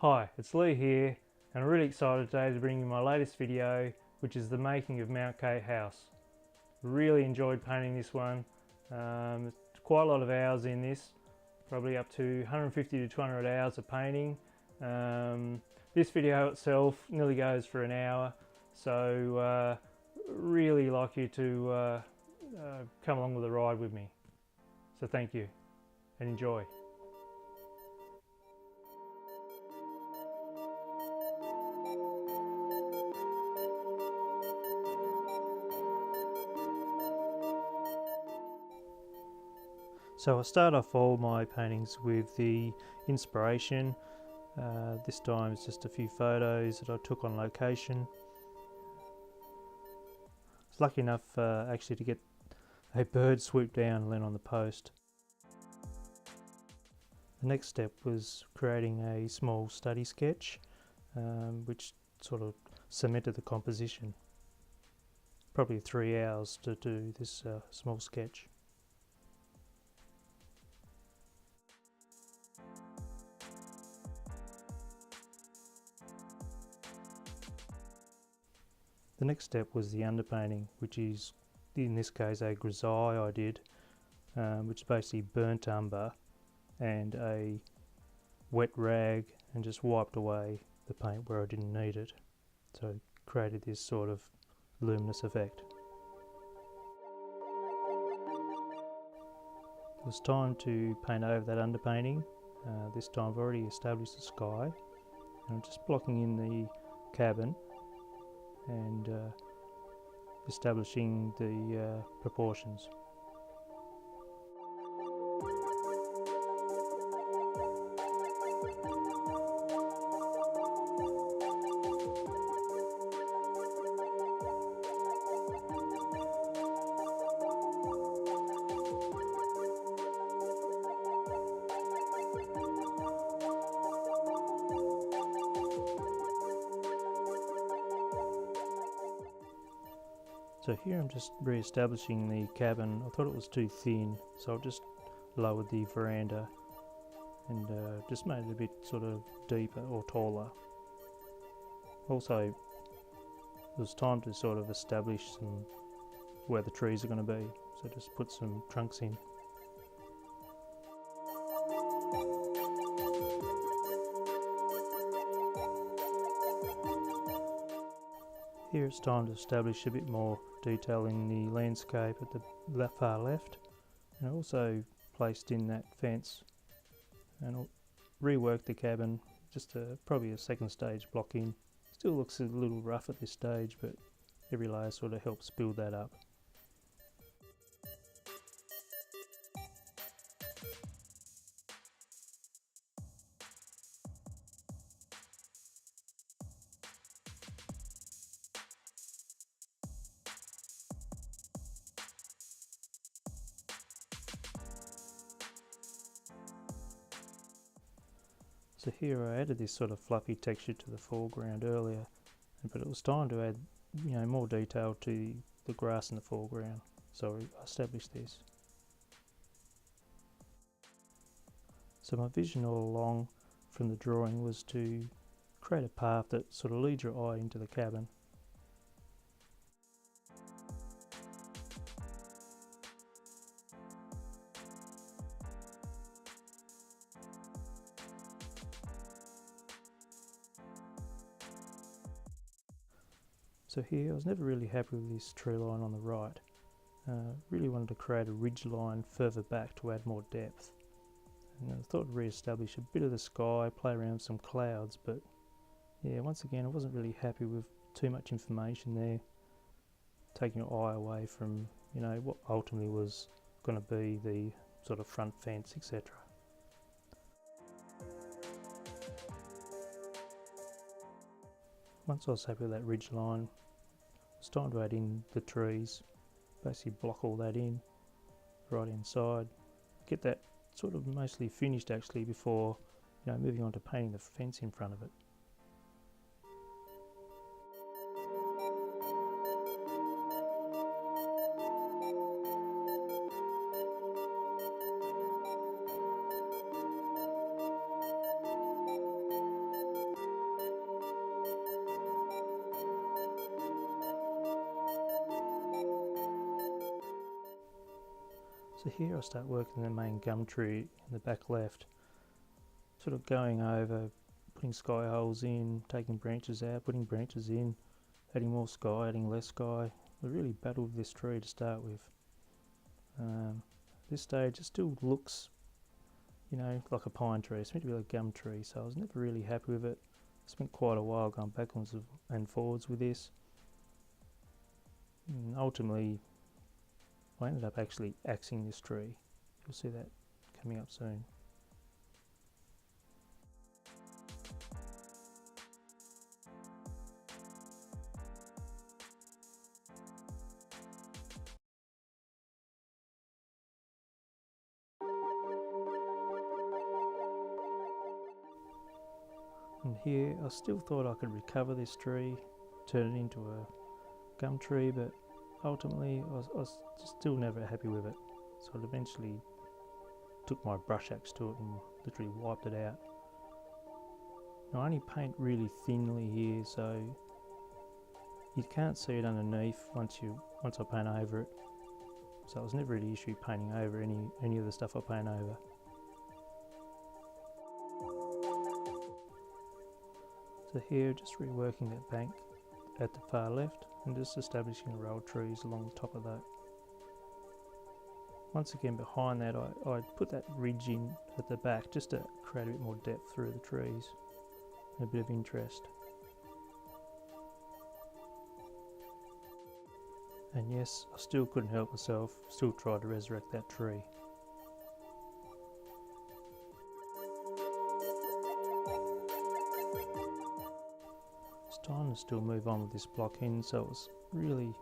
Hi, it's Leigh here, and I'm really excited today to bring you my latest video, which is the making of Mount Kate house. Really enjoyed painting this one. There's quite a lot of hours in this, probably up to 150 to 200 hours of painting. This video itself nearly goes for an hour, so really like you to come along with the ride with me. So thank you and enjoy. So I start off all my paintings with the inspiration. This time it's just a few photos that I took on location. I was lucky enough actually to get a bird swooped down and land on the post. The next step was creating a small study sketch, which sort of cemented the composition. Probably 3 hours to do this small sketch. The next step was the underpainting, which is in this case a grisaille I did, which is basically burnt umber and a wet rag, and just wiped away the paint where I didn't need it. So it created this sort of luminous effect. It was time to paint over that underpainting. This time I've already established the sky, and I'm just blocking in the cabin and establishing the proportions. So here I'm just re-establishing the cabin. I thought it was too thin, so I've just lowered the veranda and just made it a bit sort of deeper or taller. Also, it was time to sort of establish where the trees are going to be, so just put some trunks in. Here it's time to establish a bit more detail in the landscape at the far left, and also placed in that fence, and I'll rework the cabin, just probably a second stage block in. Still looks a little rough at this stage, but every layer sort of helps build that up. So here I added this sort of fluffy texture to the foreground earlier, but it was time to add, more detail to the grass in the foreground. So I established this. So my vision all along from the drawing was to create a path that sort of leads your eye into the cabin. So here I was never really happy with this tree line on the right. Really wanted to create a ridge line further back to add more depth. And I thought I'd re-establish a bit of the sky, play around with some clouds, but yeah, once again I wasn't really happy with too much information there, taking your eye away from what ultimately was going to be the sort of front fence, etc. Once I was happy with that ridge line, it's time to add in the trees, basically block all that in, right inside, get that sort of mostly finished actually before moving on to painting the fence in front of it. So here I start working the main gum tree in the back left, sort of going over, putting sky holes in, taking branches out, putting branches in, adding more sky, adding less sky. I really battled with this tree to start with. At this stage it still looks, you know, like a pine tree. It's meant to be like a gum tree, so I was never really happy with it. I spent quite a while going backwards and forwards with this. And ultimately I ended up actually axing this tree. You'll see that coming up soon. And here I still thought I could recover this tree, turn it into a gum tree, but ultimately I was still never happy with it. So I eventually took my brush axe to it and literally wiped it out. Now I only paint really thinly here, so you can't see it underneath once I paint over it. So it was never really an issue painting over any of the stuff I paint over. So here, just reworking that bank at the far left and just establishing a row of trees along the top of that. Once again behind that I put that ridge in at the back just to create a bit more depth through the trees and a bit of interest. And yes, I still couldn't help myself, still tried to resurrect that tree. It's time to still move on with this block in, so it was really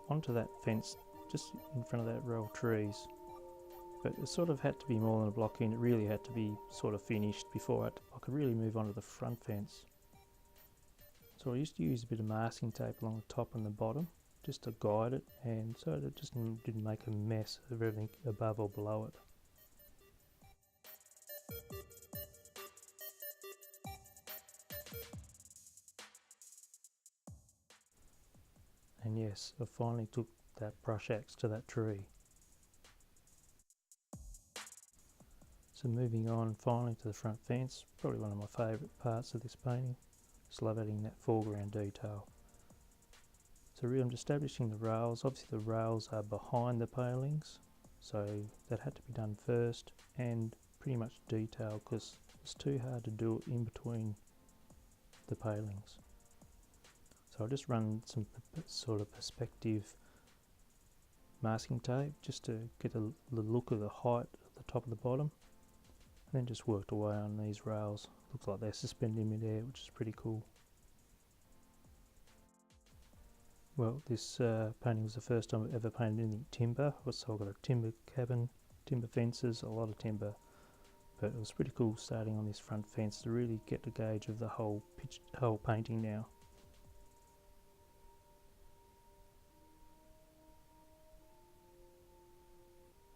onto that fence just in front of that row of trees. But it sort of had to be more than a block in, it really had to be sort of finished before I could really move on to the front fence. So I used to use a bit of masking tape along the top and the bottom just to guide it, and so it just didn't make a mess of everything above or below it. And yes, I finally took that brush axe to that tree. So moving on finally to the front fence, probably one of my favourite parts of this painting. Just love adding that foreground detail. So really I'm establishing the rails. Obviously the rails are behind the palings, so that had to be done first, and pretty much detail because it's too hard to do it in between the palings. So I'll just run some sort of perspective masking tape just to get the look of the height at the top of the bottom, and then just worked away on these rails. Looks like they're suspended in midair, which is pretty cool. Well, this painting was the first time I've ever painted anything timber. So I've got a timber cabin, timber fences, a lot of timber, but it was pretty cool starting on this front fence to really get the gauge of the whole painting now.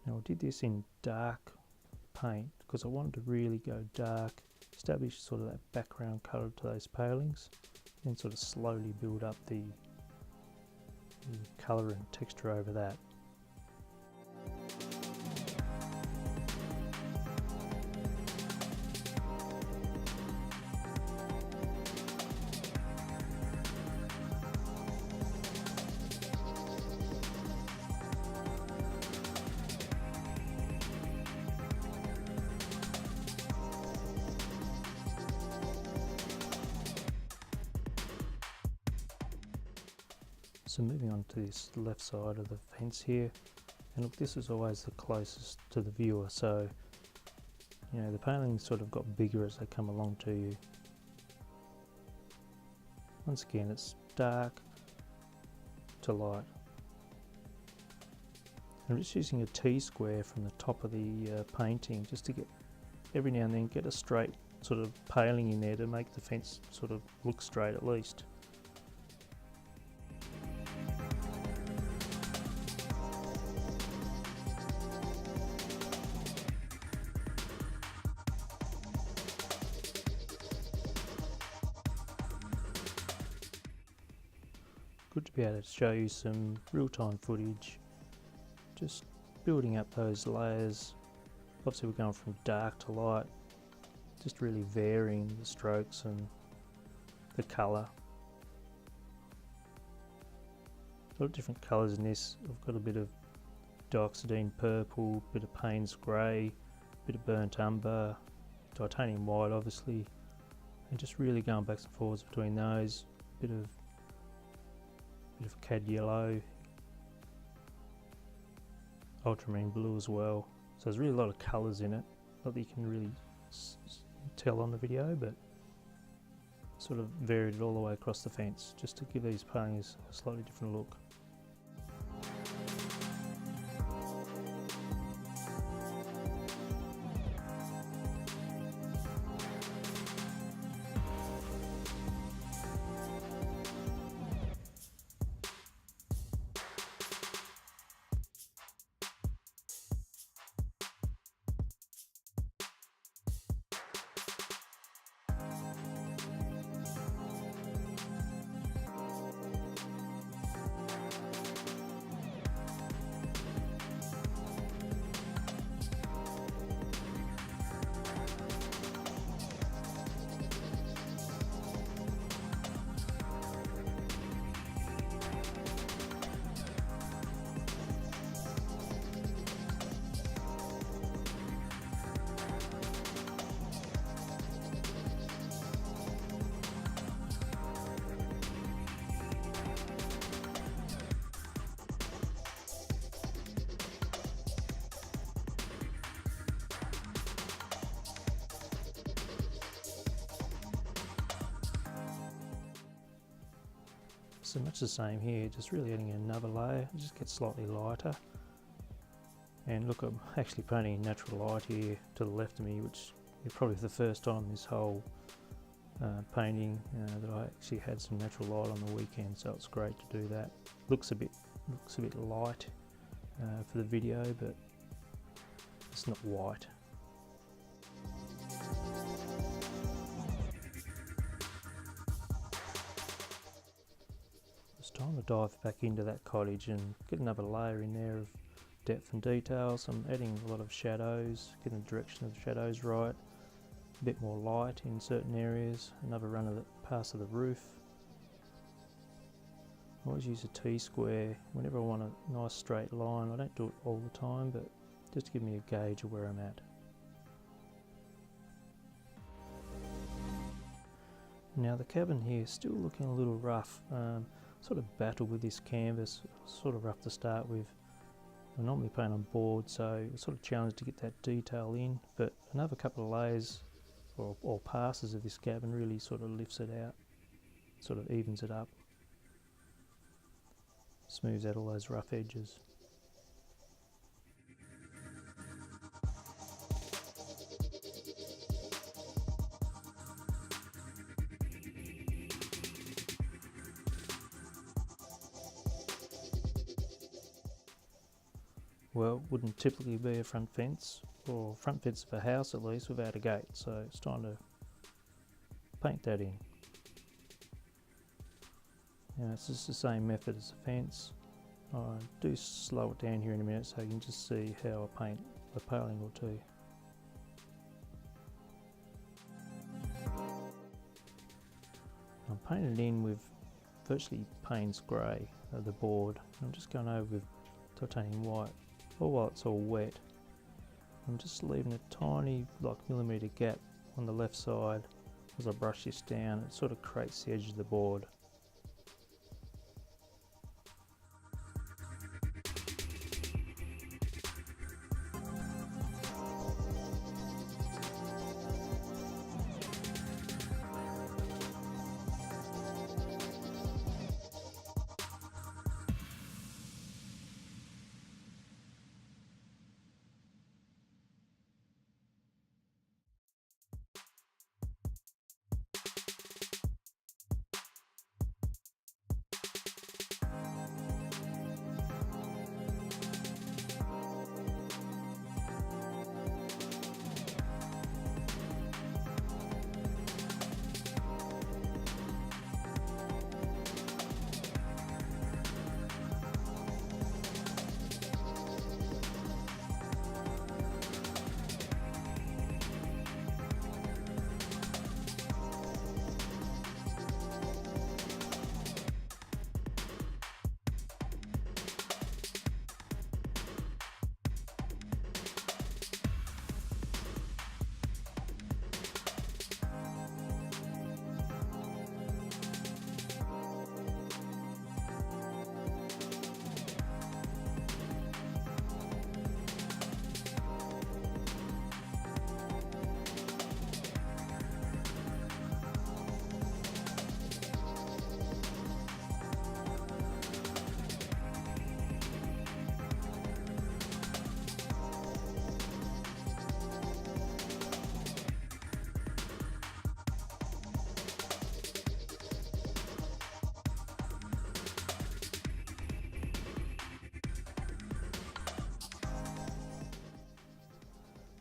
Now I did this in dark paint because I wanted to really go dark, establish sort of that background colour to those palings, and sort of slowly build up the colour and texture over that. So moving on to this left side of the fence here, and look, this is always the closest to the viewer, so you know the palings sort of got bigger as they come along to you. Once again, it's dark to light. I'm just using a T-square from the top of the painting just to get every now and then get a straight sort of paling in there to make the fence sort of look straight at least. Good to be able to show you some real-time footage, just building up those layers. Obviously we're going from dark to light, just really varying the strokes and the colour. A lot of different colours in this. I've got a bit of Dioxazine Purple, a bit of Payne's Grey, a bit of Burnt Umber, Titanium White obviously, and just really going back and forwards between those. Bit of Cad Yellow, Ultramarine Blue as well. So there's really a lot of colours in it. Not that you can really tell on the video, but sort of varied it all the way across the fence just to give these paintings a slightly different look. So much the same here, just really adding another layer. It just gets slightly lighter. And look, I'm actually painting natural light here to the left of me, which is probably the first time this whole painting that I actually had some natural light on the weekend, so it's great to do that. Looks a bit light for the video, but it's not white. It's time to dive back into that cottage and get another layer in there of depth and details. I'm adding a lot of shadows, getting the direction of the shadows right, a bit more light in certain areas, another run of the pass of the roof. I always use a T-square whenever I want a nice straight line. I don't do it all the time, but just to give me a gauge of where I'm at. Now the cabin here is still looking a little rough. Sort of battled with this canvas, sort of rough to start with. I normally paint on board, so it's sort of challenged to get that detail in, but another couple of layers or passes of this cabin really sort of lifts it out, sort of evens it up, smooths out all those rough edges. Well, it wouldn't typically be a front fence, or front fence of a house at least, without a gate, so it's time to paint that in. Now it's just the same method as the fence. I do slow it down here in a minute so you can just see how I paint a paling or two. I'm painting it in with virtually Payne's Grey, the board. I'm just going over with Titanium White. Or while it's all wet, I'm just leaving a tiny millimetre gap on the left side as I brush this down. It sort of creates the edge of the board.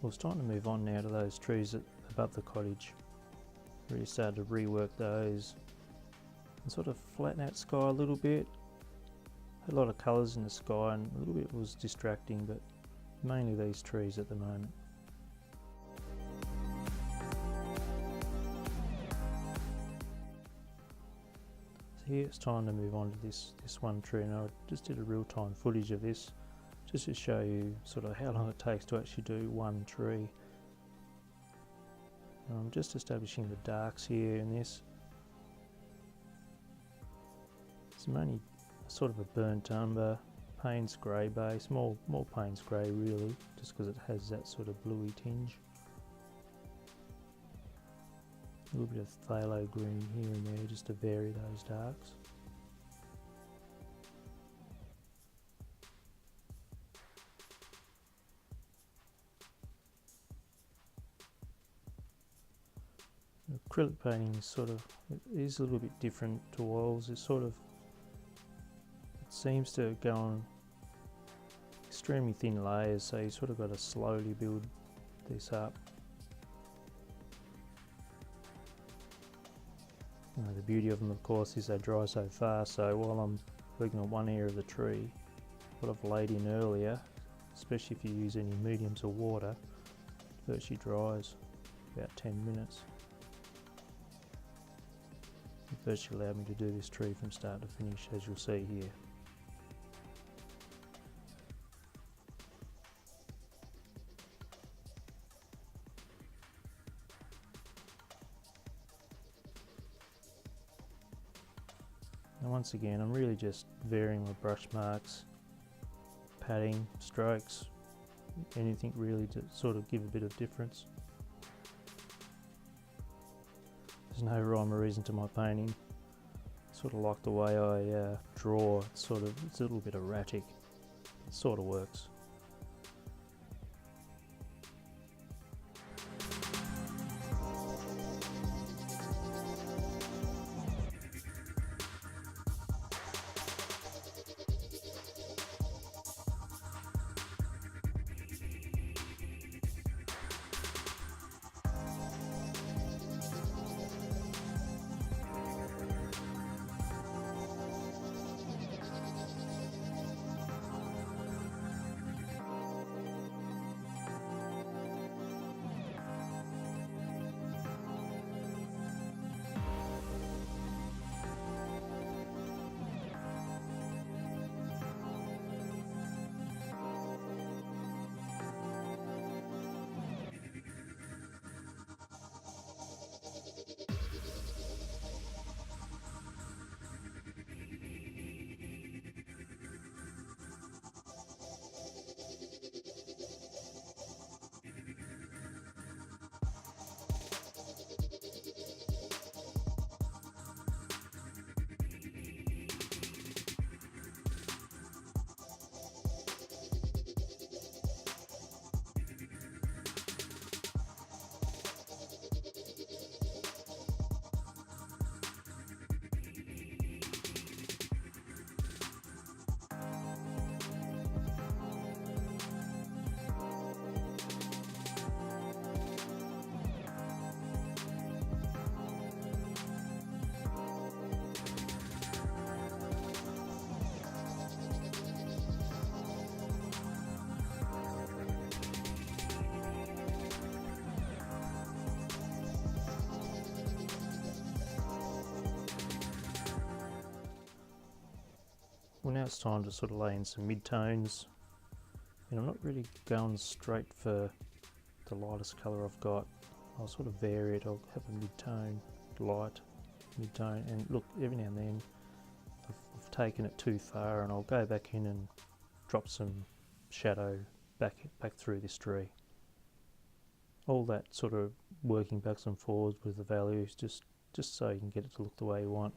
Well, it's time to move on now to those trees above the cottage. Really started to rework those and sort of flatten out sky a little bit. Had a lot of colours in the sky and a little bit was distracting, but mainly these trees at the moment. So here it's time to move on to this one tree, and I just did a real-time footage of this just to show you sort of how long it takes to actually do one tree. I'm just establishing the darks here in this. It's mainly sort of a burnt umber, Payne's grey base, more Payne's grey really, just because it has that sort of bluey tinge. A little bit of Pthalo Green here and there just to vary those darks. Acrylic painting is sort of, it is a little bit different to oils. It's sort of, it seems to go on extremely thin layers, so you sort of got to slowly build this up. The beauty of them, of course, is they dry so fast, so while I'm working on one area of the tree, what I've laid in earlier, especially if you use any mediums or water, it virtually dries about 10 minutes. It virtually allowed me to do this tree from start to finish, as you'll see here. And once again, I'm really just varying my brush marks, padding, strokes, anything really to sort of give a bit of difference. There's no rhyme or reason to my painting. Sort of like the way I draw, it's a little bit erratic. It sort of works. Well, now it's time to sort of lay in some mid-tones, and I'm not really going straight for the lightest colour I've got. I'll sort of vary it. I'll have a mid-tone, light, mid-tone, and look, every now and then I've taken it too far, and I'll go back in and drop some shadow back through this tree. All that sort of working backs and forwards with the values, just so you can get it to look the way you want.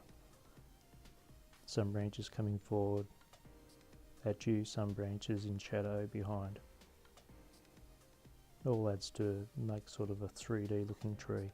Some branches coming forward at you, some branches in shadow behind. It all adds to make sort of a 3D looking tree.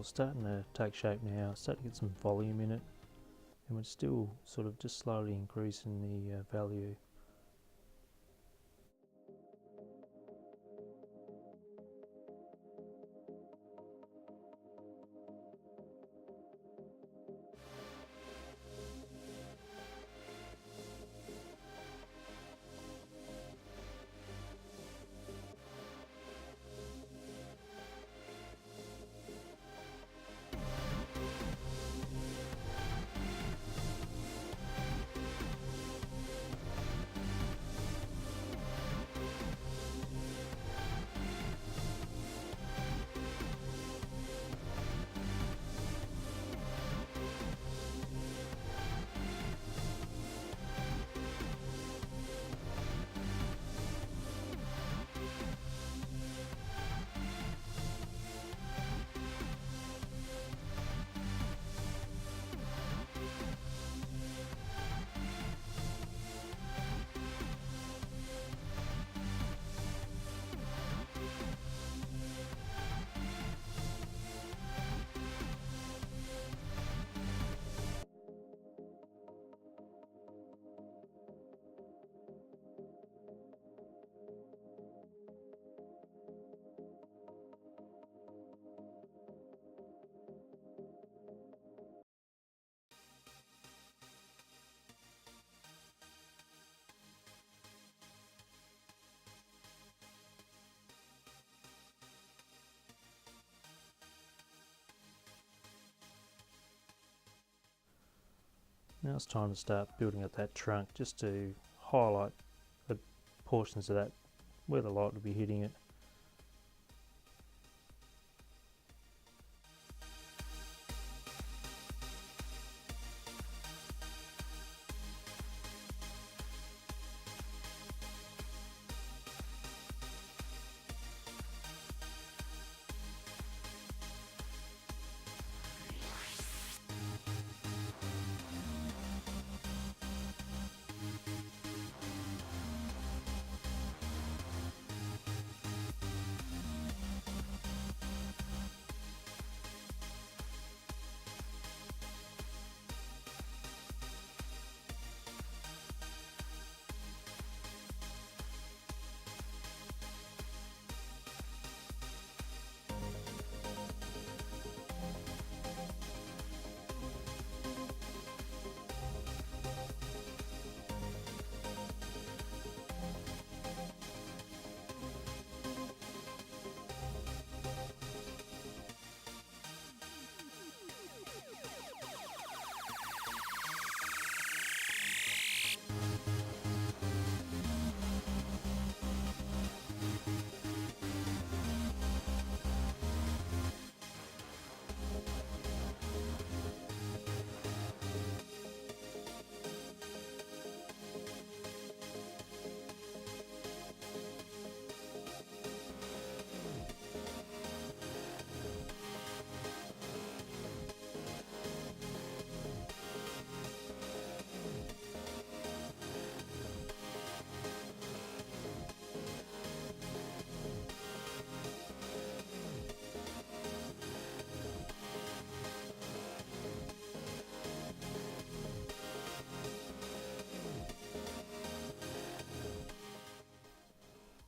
it's starting to take shape now. It's starting to get some volume in it, and we're still sort of just slowly increasing the value. Now it's time to start building up that trunk, just to highlight the portions of that where the light will be hitting it.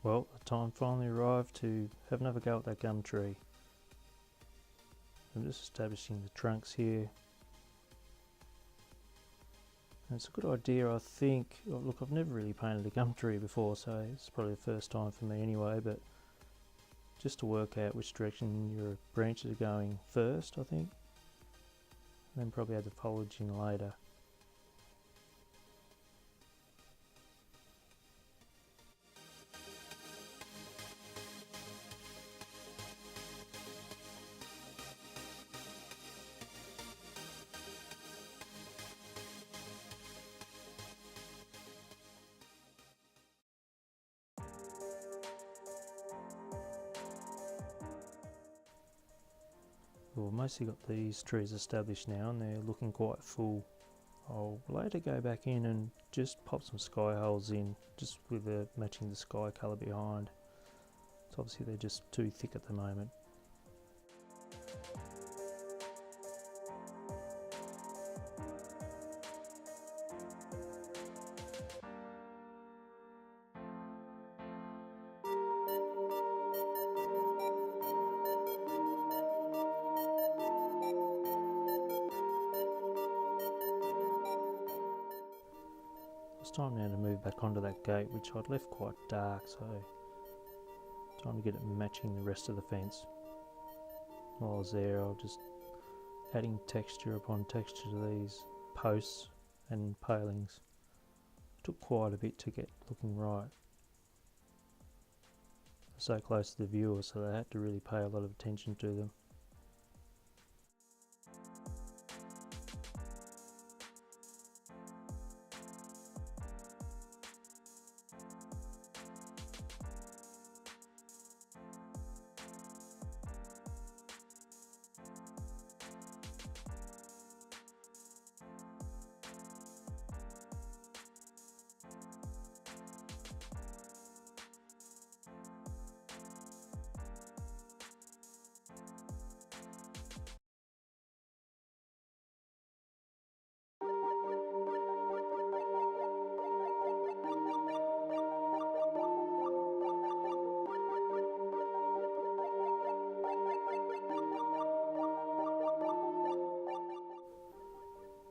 Well, the time finally arrived to have another go at that gum tree. I'm just establishing the trunks here. And it's a good idea, I think. Oh, look, I've never really painted a gum tree before, so it's probably the first time for me anyway, but just to work out which direction your branches are going first, I think. And then probably add the foliage in later. Well, I've mostly got these trees established now and they're looking quite full. I'll later go back in and just pop some sky holes in, just with matching the sky colour behind. So obviously they're just too thick at the moment. time now to move back onto that gate, which I'd left quite dark, so time to get it matching the rest of the fence. While I was there, I was just adding texture upon texture to these posts and palings. It took quite a bit to get looking right. So close to the viewer, so they had to really pay a lot of attention to them.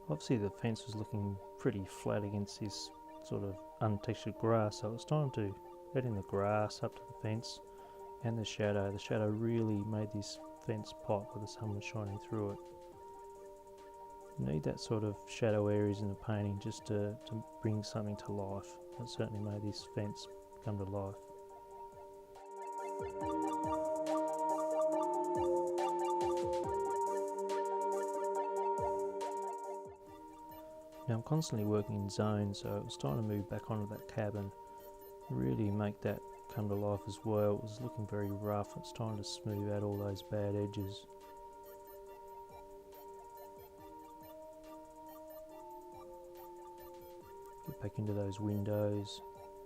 Obviously the fence was looking pretty flat against this sort of untextured grass, so it was time to add in the grass up to the fence and the shadow. The shadow really made this fence pop with the sun was shining through it. You need that sort of shadow areas in the painting just to bring something to life. That certainly made this fence come to life. Now I'm constantly working in zones, so it was time to move back onto that cabin, really make that come to life as well. It was looking very rough. It's time to smooth out all those bad edges. Get back into those windows,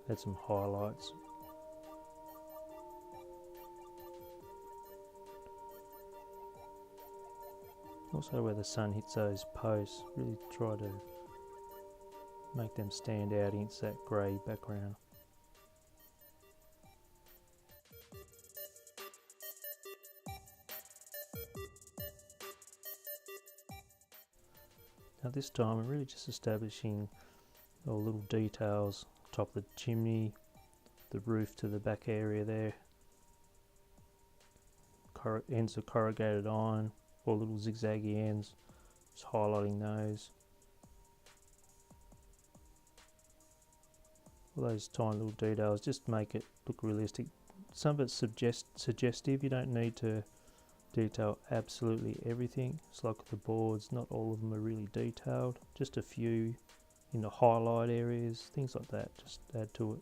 add some highlights. Also where the sun hits those posts, really try to make them stand out against that grey background. Now this time I'm really just establishing all little details, top of the chimney, the roof to the back area there, ends of corrugated iron, all little zigzaggy ends, just highlighting those. All those tiny little details just make it look realistic. Some of it's suggestive, you don't need to detail absolutely everything. It's like the boards, not all of them are really detailed, just a few in the highlight areas, things like that, just add to it.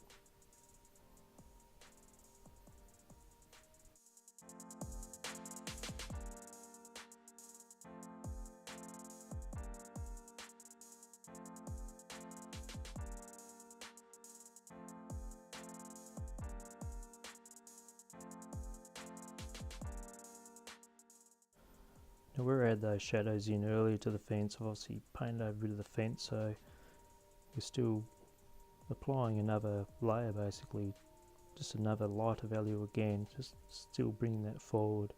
Now where I had those shadows in earlier to the fence, I've obviously painted over a bit of the fence, so we're still applying another layer basically, just another lighter value again, just still bringing that forward,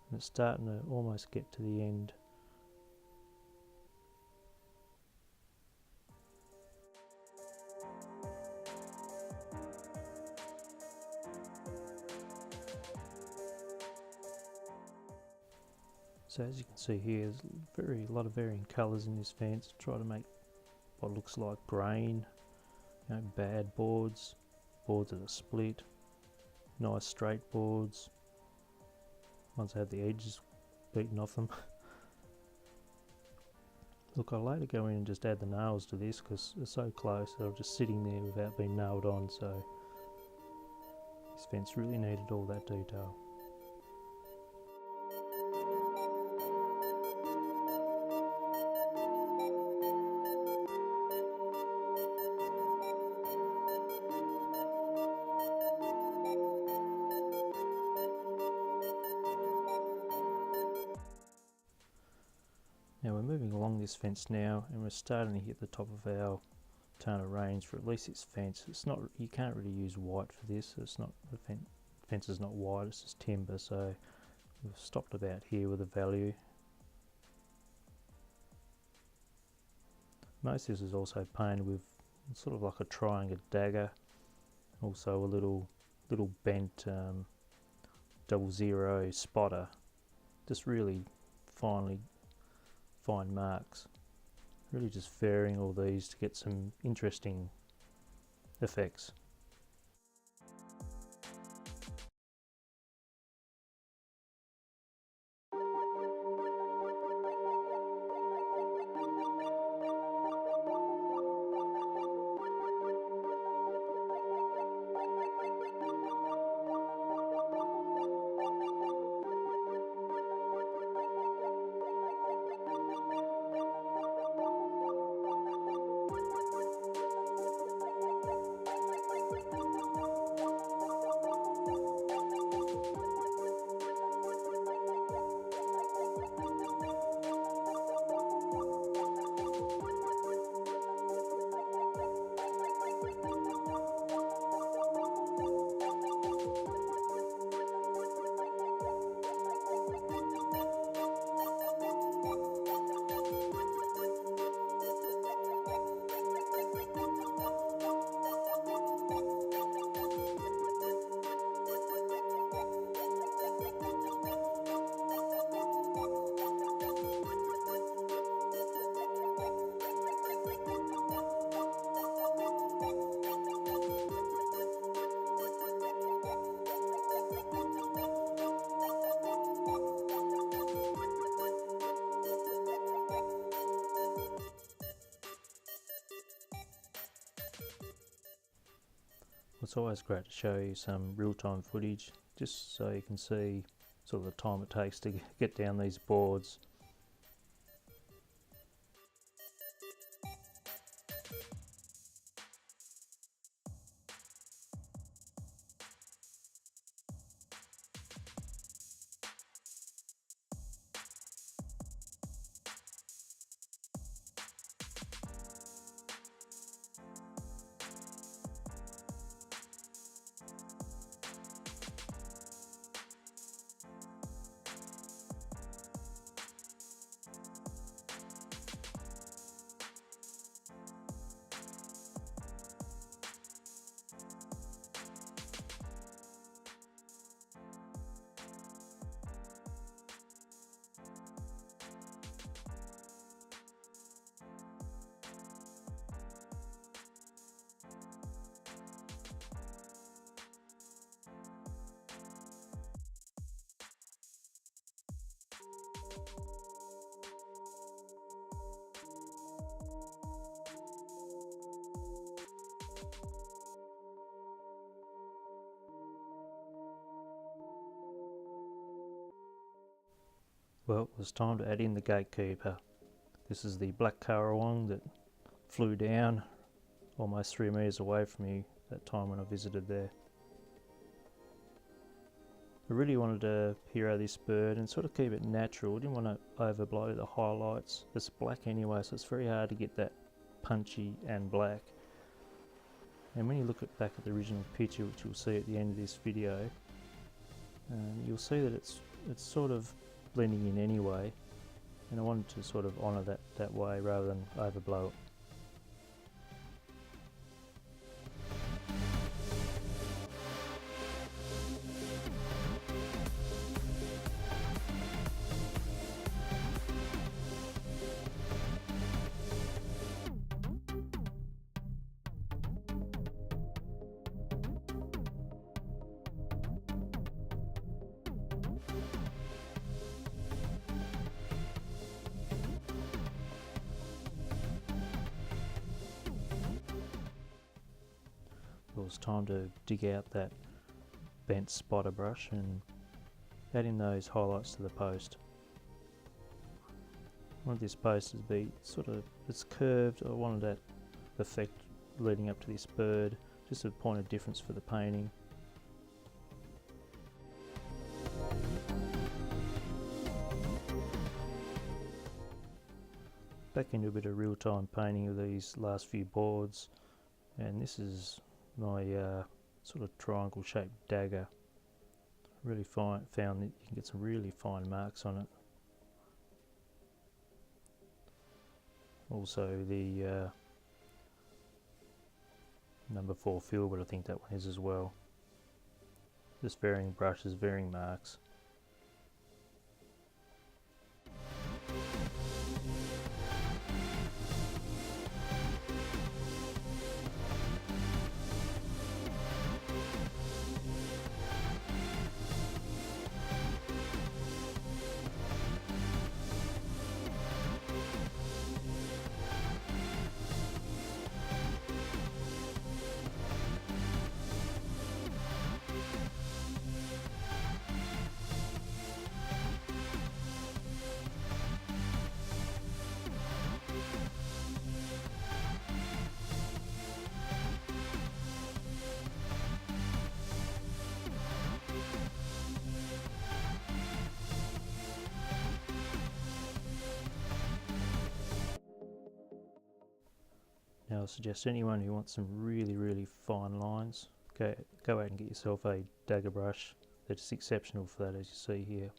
and it's starting to almost get to the end. So as you can see here, there's a lot of varying colours in this fence. Try to make what looks like grain, you know, bad boards, boards that are split, nice straight boards, ones that have the edges beaten off them. Look, I'll later go in and just add the nails to this because they're so close they're just sitting there without being nailed on, so this fence really needed all that detail. Now we're moving along this fence now, and we're starting to hit the top of our tone of range for at least this fence. It's not, you can't really use white for this. It's not, the fence is not white, it's just timber, so we've stopped about here with the value. Most of this is also painted with It's sort of like a triangle dagger. Also a little bent 00 spotter. Just really fine marks. Really just varying all these to get some interesting effects. It's always great to show you some real-time footage just so you can see sort of the time it takes to get down these boards. Well, it was time to add in the Gatekeeper. This is the Black Currawong that flew down almost 3 meters away from me that time when I visited there. I really wanted to hero this bird and sort of keep it natural. I didn't want to overblow the highlights. It's black anyway, so it's very hard to get that punchy and black. And when you look back at the original picture, which you'll see at the end of this video, you'll see that it's sort of blending in anyway, and I wanted to sort of honour that way rather than overblow it. It was time to dig out that bent spotter brush and add in those highlights to the post. I wanted this post to be sort of, it's curved. I wanted that effect leading up to this bird, just a point of difference for the painting. Back into a bit of real-time painting of these last few boards, and this is my sort of triangle shaped dagger. Really found that you can get some really fine marks on it. Also the number 4 fill, but I think that one is as well. Just varying brushes, varying marks. Now I suggest anyone who wants some really fine lines, go out and get yourself a dagger brush. They're just exceptional for that, as you see here.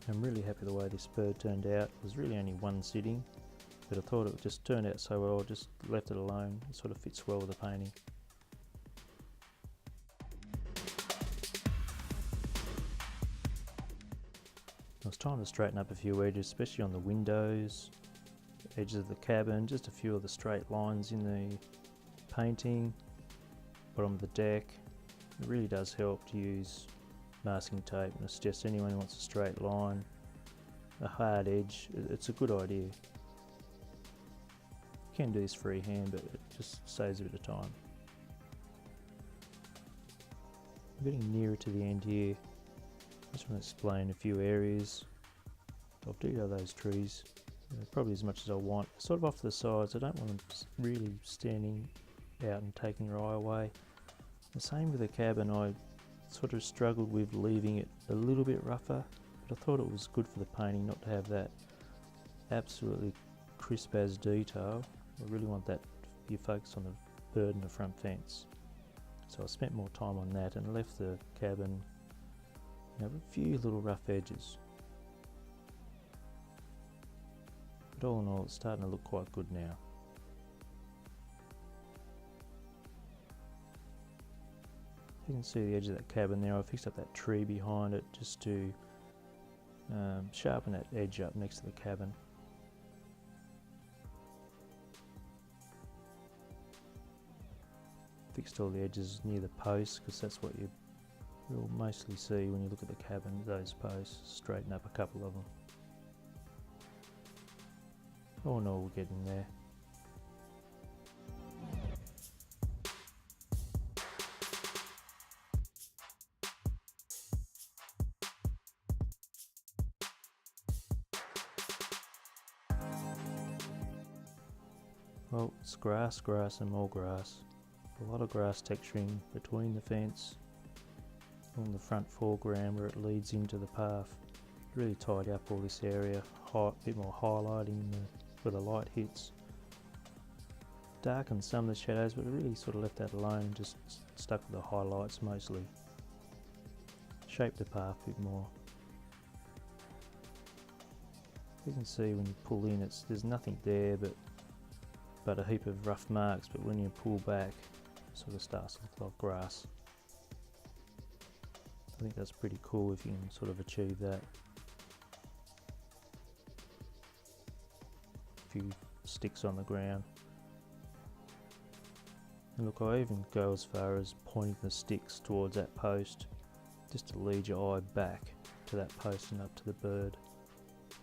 I'm really happy the way this bird turned out. It was really only one sitting, but I thought it just turned out so well, just left it alone. It sort of fits well with the painting. It was time to straighten up a few edges, especially on the windows, edges of the cabin, just a few of the straight lines in the painting, bottom of the deck. It really does help to use masking tape, and I suggest anyone who wants a straight line, a hard edge, it's a good idea. You can do this freehand, but it just saves a bit of time. I'm getting nearer to the end here. I just want to explain a few areas. I've detailed those trees probably as much as I want, sort of off to the sides. I don't want them really standing out and taking your eye away. The same with the cabin. I sort of struggled with leaving it a little bit rougher, but I thought it was good for the painting not to have that absolutely crisp as detail. I really want that you focus on the bird and the front fence. So I spent more time on that and left the cabin, you know, a few little rough edges. But all in all, it's starting to look quite good now. You can see the edge of that cabin there. I fixed up that tree behind it just to sharpen that edge up next to the cabin. Fixed all the edges near the posts because that's what you'll mostly see when you look at the cabin, those posts. Straighten up a couple of them. All in all, we're getting there. Well, it's grass, grass and more grass. A lot of grass texturing between the fence on the front foreground where it leads into the path. Really tidy up all this area, a bit more highlighting where the light hits. Darkened some of the shadows, but it really sort of left that alone, just stuck with the highlights mostly. Shaped the path a bit more. You can see when you pull in, there's nothing there but a heap of rough marks, but when you pull back, it sort of starts to look like grass. I think that's pretty cool if you can sort of achieve that. A few sticks on the ground. And look, I even go as far as pointing the sticks towards that post, just to lead your eye back to that post and up to the bird.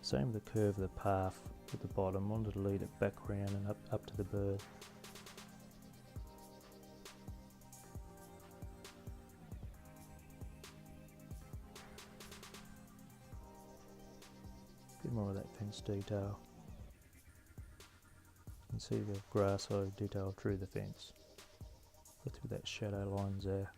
Same with the curve of the path at the bottom, wanted to lead it back around and up to the bird. A bit more of that fence detail. see the grass I detailed through the fence. Look through that shadow lines there.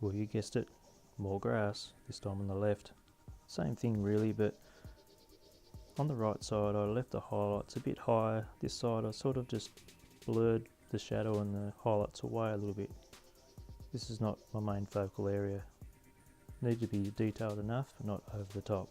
Well, you guessed it, more grass, this time on the left. Same thing really, but on the right side I left the highlights a bit higher. This side I sort of just blurred the shadow and the highlights away a little bit. This is not my main focal area. Need to be detailed enough, but not over the top.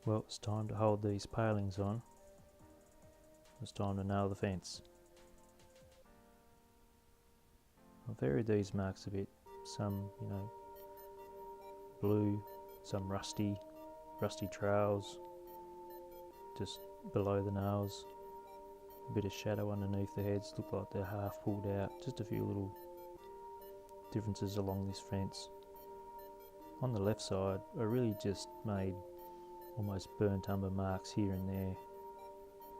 Well, it's time to hold these palings on. It's time to nail the fence. I've varied these marks a bit. Some, you know, blue, some rusty trails just below the nails. A bit of shadow underneath the heads, look like they're half pulled out. Just a few little differences along this fence. On the left side, I really just made almost burnt umber marks here and there.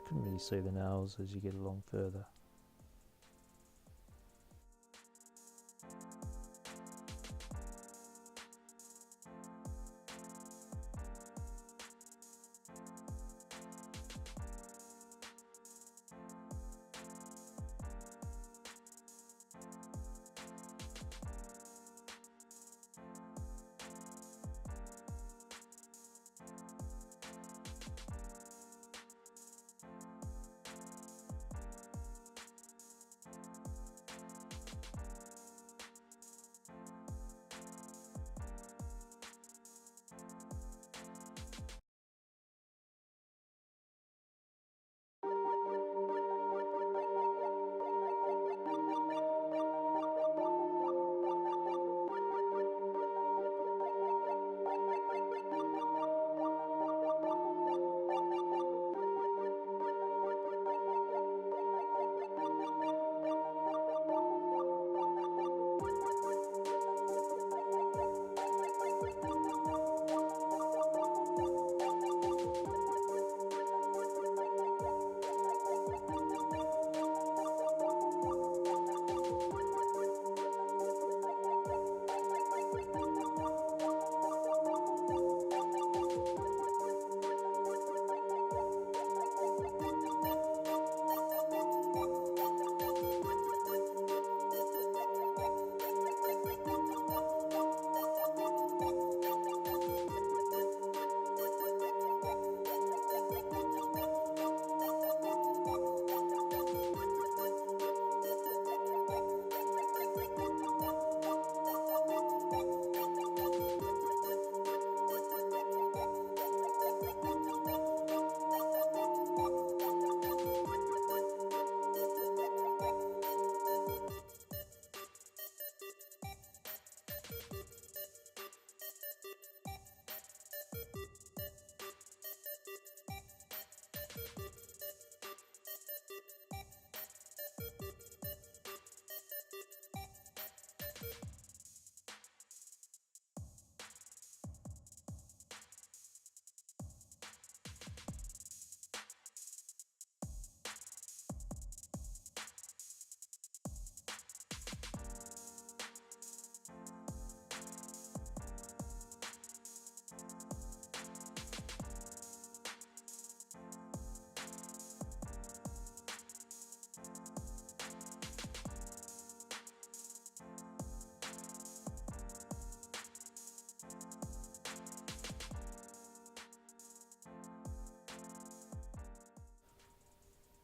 Couldn't really see the nails as you get along further.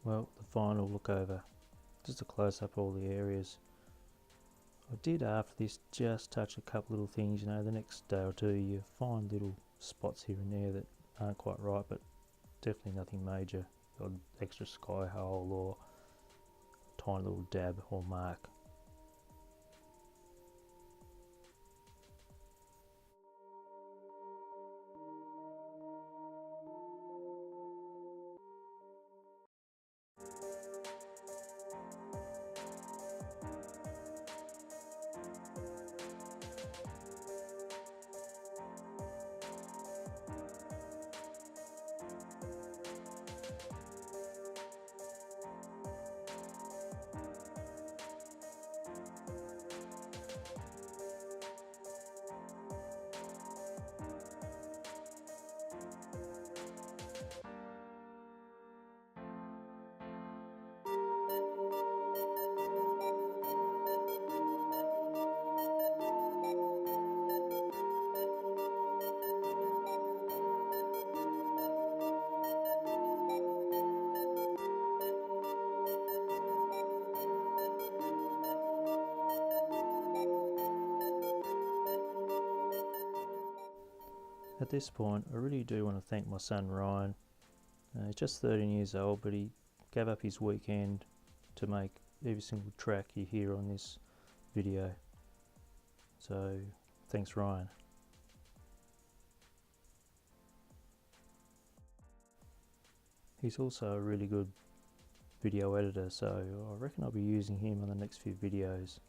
Well, the final look over, just to close up all the areas. I did after this just touch a couple little things, you know, the next day or two you find little spots here and there that aren't quite right, but definitely nothing major. Got extra sky hole or tiny little dab or mark. At this point, I really do want to thank my son Ryan. He's just 13 years old, but he gave up his weekend to make every single track you hear on this video. So, thanks Ryan. He's also a really good video editor, so I reckon I'll be using him on the next few videos.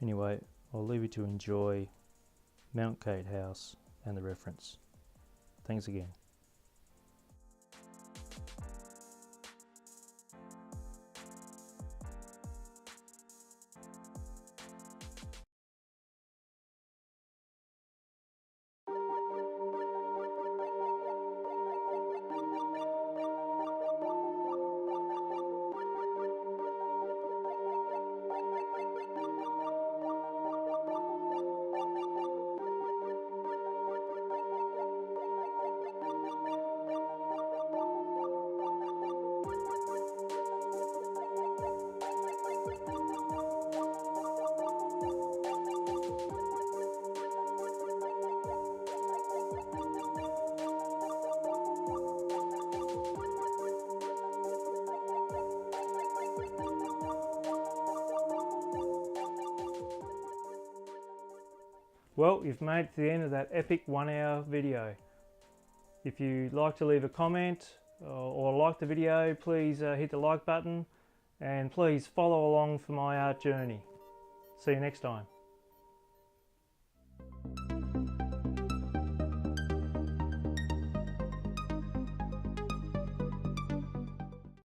Anyway, I'll leave you to enjoy Mount Kate House and the reference. Thanks again. Well, you've made it to the end of that epic 1 hour video. If you'd like to leave a comment or like the video, please hit the like button and please follow along for my art journey. See you next time.